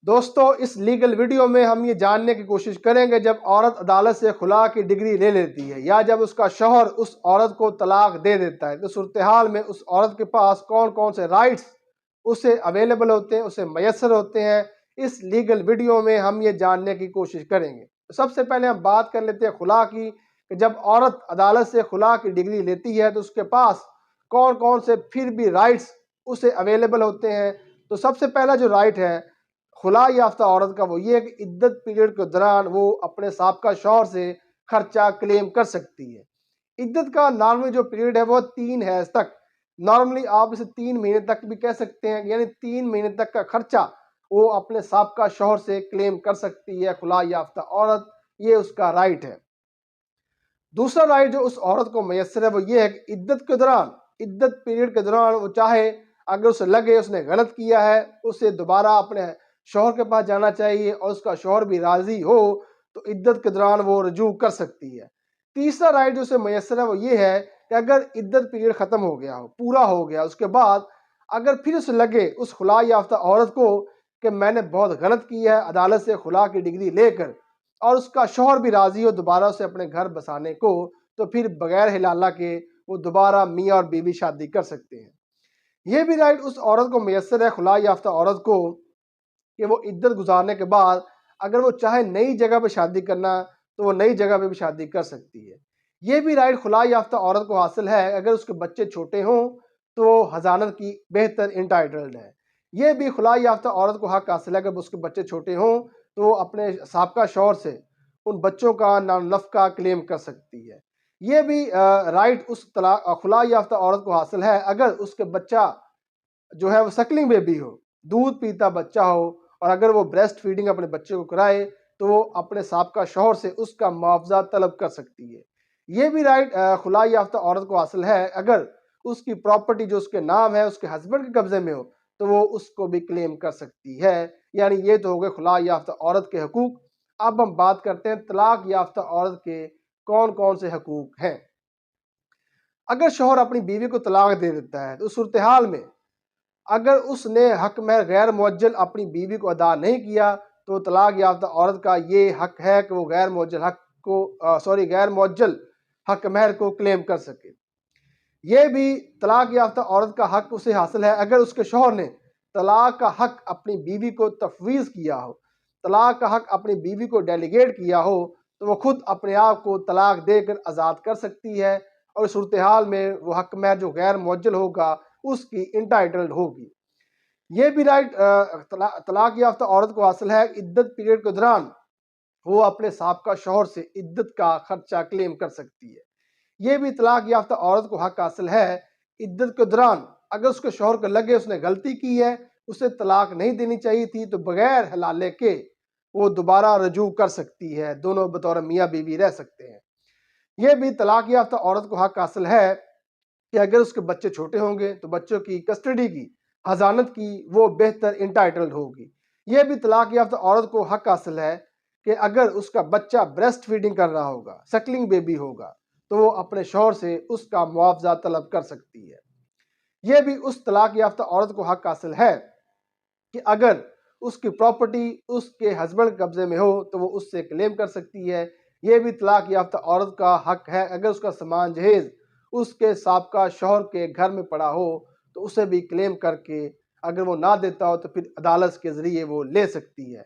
دوستو اس legal video میں ہم یہ جاننے کی کوشش کریں گے جب عورت عدالت سے خلا کی ڈگری لے لیتی ہے یا جب اس کا شوہر اس عورت کو طلاق دے دیتا ہے تو صورتحال میں اس عورت کے پاس کون کون سے رائٹس اسے اویلیبل ہوتے ہیں، اسے میسر ہوتے ہیں۔ اس لیگل ویڈیو میں ہم یہ جاننے کی کوشش کریں گے۔ سب سے پہلے ہم بات کر لیتے ہیں خلا کی، کہ جب عورت عدالت سے خلا کی ڈگری لیتی ہے تو اس کے پاس کون کون سے پھر بھی رائٹس اسے اویلیبل ہوتے ہیں۔ تو سب سے پہلا جو رائٹ ہے خلا یافتہ عورت کا وہ یہ ہے کہ عدت پیریڈ کے دوران وہ اپنے سابقہ شوہر سے خرچہ کلیم کر سکتی ہے۔ عدت کا نارملی جو پیریڈ ہے وہ 3 حیض تک، نارملی آپ اسے 3 مہینے تک بھی کہہ سکتے ہیں، یعنی 3 مہینے تک کا خرچہ وہ اپنے سابقہ شوہر سے کلیم کر سکتی ہے خلا یافتہ عورت، یہ اس کا رائٹ ہے۔ دوسرا رائٹ جو اس عورت کو میسر ہے وہ یہ ہے کہ عدت کے دوران، عدت پیریڈ کے دوران وہ چاہے اگر اسے لگے اس نے غلط کیا ہے اسے دوبارہ اپنے شوہر کے پاس جانا چاہیے اور اس کا شوہر بھی راضی ہو تو عدت کے دوران وہ رجوع کر سکتی ہے۔ تیسرا رائٹ جو اسے میسر ہے وہ یہ ہے کہ اگر عدت پیریڈ ختم ہو گیا ہو، پورا ہو گیا، اس کے بعد اگر پھر اسے لگے اس خلا یافتہ عورت کو کہ میں نے بہت غلط کیا ہے عدالت سے خلا کی ڈگری لے کر، اور اس کا شوہر بھی راضی ہو دوبارہ اسے اپنے گھر بسانے کو، تو پھر بغیر حلالہ کے وہ دوبارہ میاں اور بیوی شادی کر سکتے ہیں۔ یہ بھی رائٹ اس عورت کو میسر ہے، خلا یافتہ عورت کو، کہ وہ عدت گزارنے کے بعد اگر وہ چاہے نئی جگہ پہ شادی کرنا تو وہ نئی جگہ پہ بھی شادی کر سکتی ہے۔ یہ بھی رائٹ خلا یافتہ عورت کو حاصل ہے اگر اس کے بچے چھوٹے ہوں تو وہ حضانت کی بہتر انٹائٹلڈ ہے۔ یہ بھی خلا یافتہ عورت کو حق حاصل ہے کہ اس کے بچے چھوٹے ہوں تو وہ اپنے سابقہ شوہر سے ان بچوں کا نفقہ کلیم کر سکتی ہے۔ یہ بھی رائٹ اس خلا یافتہ عورت کو حاصل ہے اگر اس کے بچہ جو ہے وہ سکلنگ بیبی ہو، دودھ پیتا بچہ ہو، اور اگر وہ بریسٹ فیڈنگ اپنے بچے کو کرائے تو وہ اپنے سابقہ شوہر سے اس کا معاوضہ طلب کر سکتی ہے۔ یہ بھی رائٹ خلا یافتہ عورت کو حاصل ہے اگر اس کی پراپرٹی جو اس کے نام ہے اس کے ہسبینڈ کے قبضے میں ہو تو وہ اس کو بھی کلیم کر سکتی ہے۔ یعنی یہ تو ہو گئے خلا یافتہ عورت کے حقوق۔ اب ہم بات کرتے ہیں طلاق یافتہ عورت کے کون کون سے حقوق ہیں۔ اگر شوہر اپنی بیوی کو طلاق دے دیتا ہے تو اس صورتحال میں اگر اس نے حق مہر غیر معجل اپنی بیوی کو ادا نہیں کیا تو طلاق یافتہ عورت کا یہ حق ہے کہ وہ غیر معجل حق مہر کو کلیم کر سکے۔ یہ بھی طلاق یافتہ عورت کا حق اسے حاصل ہے اگر اس کے شوہر نے طلاق کا حق اپنی بیوی کو تفویض کیا ہو، طلاق کا حق اپنی بیوی کو ڈیلیگیٹ کیا ہو تو وہ خود اپنے آپ کو طلاق دے کر آزاد کر سکتی ہے، اور اس صورتحال میں وہ حق مہر جو غیر معجل ہوگا اس کی انٹائٹلڈ ہوگی۔ یہ بھی رائٹ طلاق یافتہ عورت کو حاصل ہے عدت پیریڈ کے دوران وہ اپنے سابقہ شوہر سے عدت کا خرچہ کلیم کر سکتی ہے۔ یہ بھی طلاق یافتہ عورت کو حق حاصل ہے عدت کے دوران اگر اس کے شوہر کو لگے اس نے غلطی کی ہے، اسے طلاق نہیں دینی چاہیے تھی، تو بغیر حلالے کے وہ دوبارہ رجوع کر سکتی ہے، دونوں بطور میاں بیوی رہ سکتے ہیں۔ یہ بھی طلاق یافتہ عورت کو حق حاصل ہے کہ اگر اس کے بچے چھوٹے ہوں گے تو بچوں کی کسٹڈی کی، حضانت کی وہ بہتر انٹائٹلڈ ہوگی۔ یہ بھی طلاق یافتہ عورت کو حق حاصل ہے کہ اگر اس کا بچہ بریسٹ فیڈنگ کر رہا ہوگا، سکلنگ بیبی ہوگا، تو وہ اپنے شوہر سے اس کا معاوضہ طلب کر سکتی ہے۔ یہ بھی اس طلاق یافتہ عورت کو حق حاصل ہے کہ اگر اس کی پراپرٹی اس کے ہسبینڈ قبضے میں ہو تو وہ اس سے کلیم کر سکتی ہے۔ یہ بھی طلاق یافتہ عورت کا حق ہے اگر اس کا سامان جہیز اس کے سابقہ شوہر کے گھر میں پڑا ہو تو اسے بھی کلیم کر کے اگر وہ نہ دیتا ہو تو پھر عدالت کے ذریعے وہ لے سکتی ہے۔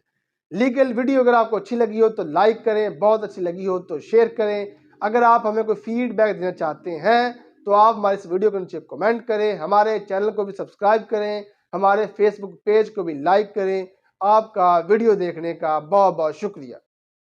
لیگل ویڈیو اگر آپ کو اچھی لگی ہو تو لائک کریں، بہت اچھی لگی ہو تو شیئر کریں۔ اگر آپ ہمیں کوئی فیڈ بیک دینا چاہتے ہیں تو آپ ہمارے اس ویڈیو کے نیچے کمنٹ کریں، ہمارے چینل کو بھی سبسکرائب کریں، ہمارے فیس بک پیج کو بھی لائک کریں۔ آپ کا ویڈیو دیکھنے کا بہت بہت شکریہ۔